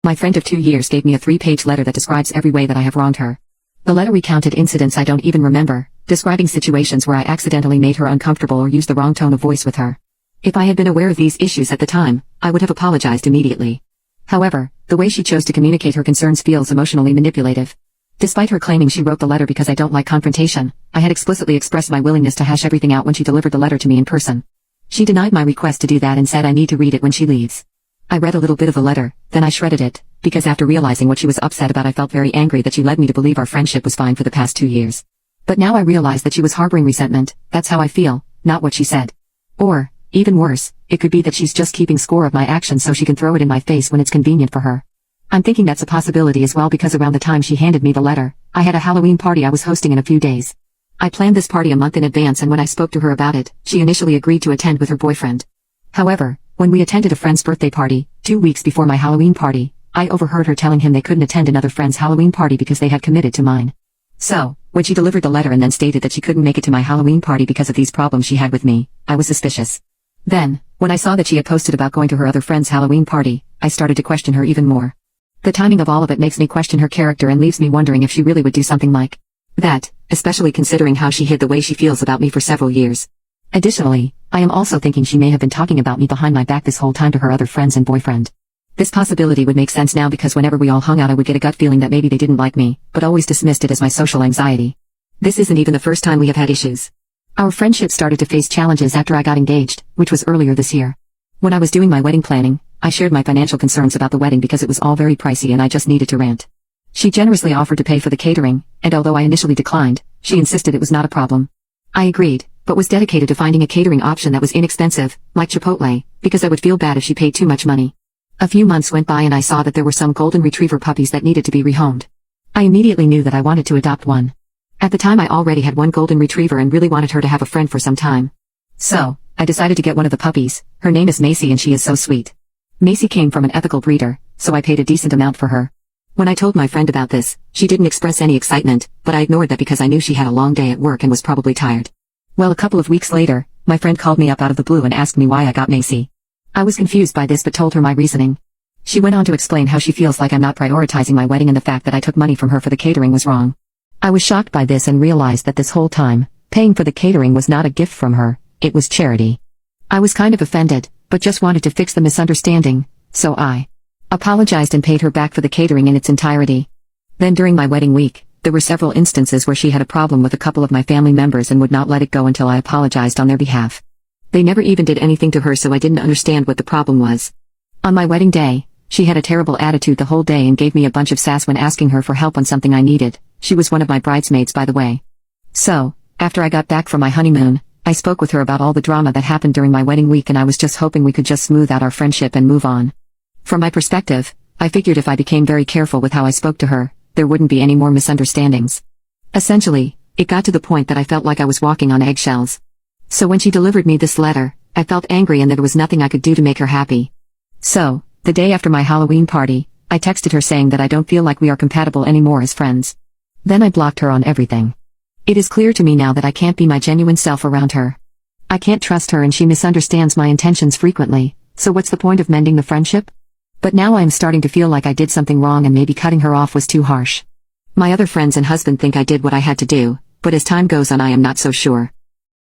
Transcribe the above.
My friend of 2 years gave me a 3-page letter that describes every way that I have wronged her. The letter recounted incidents I don't even remember, describing situations where I accidentally made her uncomfortable or used the wrong tone of voice with her. If I had been aware of these issues at the time, I would have apologized immediately. However, the way she chose to communicate her concerns feels emotionally manipulative. Despite her claiming she wrote the letter because I don't like confrontation, I had explicitly expressed my willingness to hash everything out when she delivered the letter to me in person. She denied my request to do that and said I need to read it when she leaves. I read a little bit of the letter, then I shredded it, because after realizing what she was upset about I felt very angry that she led me to believe our friendship was fine for the past 2 years. But now I realize that she was harboring resentment. That's how I feel, not what she said. Or, even worse, it could be that she's just keeping score of my actions so she can throw it in my face when it's convenient for her. I'm thinking that's a possibility as well because around the time she handed me the letter, I had a Halloween party I was hosting in a few days. I planned this party a month in advance and when I spoke to her about it, she initially agreed to attend with her boyfriend. However, when we attended a friend's birthday party, 2 weeks before my Halloween party, I overheard her telling him they couldn't attend another friend's Halloween party because they had committed to mine. So, when she delivered the letter and then stated that she couldn't make it to my Halloween party because of these problems she had with me, I was suspicious. Then, when I saw that she had posted about going to her other friend's Halloween party, I started to question her even more. The timing of all of it makes me question her character and leaves me wondering if she really would do something like that, especially considering how she hid the way she feels about me for several years. Additionally, I am also thinking she may have been talking about me behind my back this whole time to her other friends and boyfriend. This possibility would make sense now because whenever we all hung out I would get a gut feeling that maybe they didn't like me, but always dismissed it as my social anxiety. This isn't even the first time we have had issues. Our friendship started to face challenges after I got engaged, which was earlier this year. When I was doing my wedding planning, I shared my financial concerns about the wedding because it was all very pricey and I just needed to rant. She generously offered to pay for the catering, and although I initially declined, she insisted it was not a problem. I agreed, but was dedicated to finding a catering option that was inexpensive, like Chipotle, because I would feel bad if she paid too much money. A few months went by and I saw that there were some golden retriever puppies that needed to be rehomed. I immediately knew that I wanted to adopt one. At the time I already had one golden retriever and really wanted her to have a friend for some time. So, I decided to get one of the puppies. Her name is Macy and she is so sweet. Macy came from an ethical breeder, so I paid a decent amount for her. When I told my friend about this, she didn't express any excitement, but I ignored that because I knew she had a long day at work and was probably tired. Well, a couple of weeks later, my friend called me up out of the blue and asked me why I got Macy. I was confused by this but told her my reasoning. She went on to explain how she feels like I'm not prioritizing my wedding and the fact that I took money from her for the catering was wrong. I was shocked by this and realized that this whole time, paying for the catering was not a gift from her, it was charity. I was kind of offended, but just wanted to fix the misunderstanding, so I apologized and paid her back for the catering in its entirety. Then during my wedding week, there were several instances where she had a problem with a couple of my family members and would not let it go until I apologized on their behalf. They never even did anything to her so I didn't understand what the problem was. On my wedding day, she had a terrible attitude the whole day and gave me a bunch of sass when asking her for help on something I needed. She was one of my bridesmaids by the way. So, after I got back from my honeymoon, I spoke with her about all the drama that happened during my wedding week and I was just hoping we could just smooth out our friendship and move on. From my perspective, I figured if I became very careful with how I spoke to her, there wouldn't be any more misunderstandings. Essentially, it got to the point that I felt like I was walking on eggshells. So when she delivered me this letter, I felt angry and that there was nothing I could do to make her happy. So, the day after my Halloween party, I texted her saying that I don't feel like we are compatible anymore as friends. Then I blocked her on everything. It is clear to me now that I can't be my genuine self around her. I can't trust her and she misunderstands my intentions frequently, so what's the point of mending the friendship? But now I am starting to feel like I did something wrong and maybe cutting her off was too harsh. My other friends and husband think I did what I had to do, but as time goes on I am not so sure.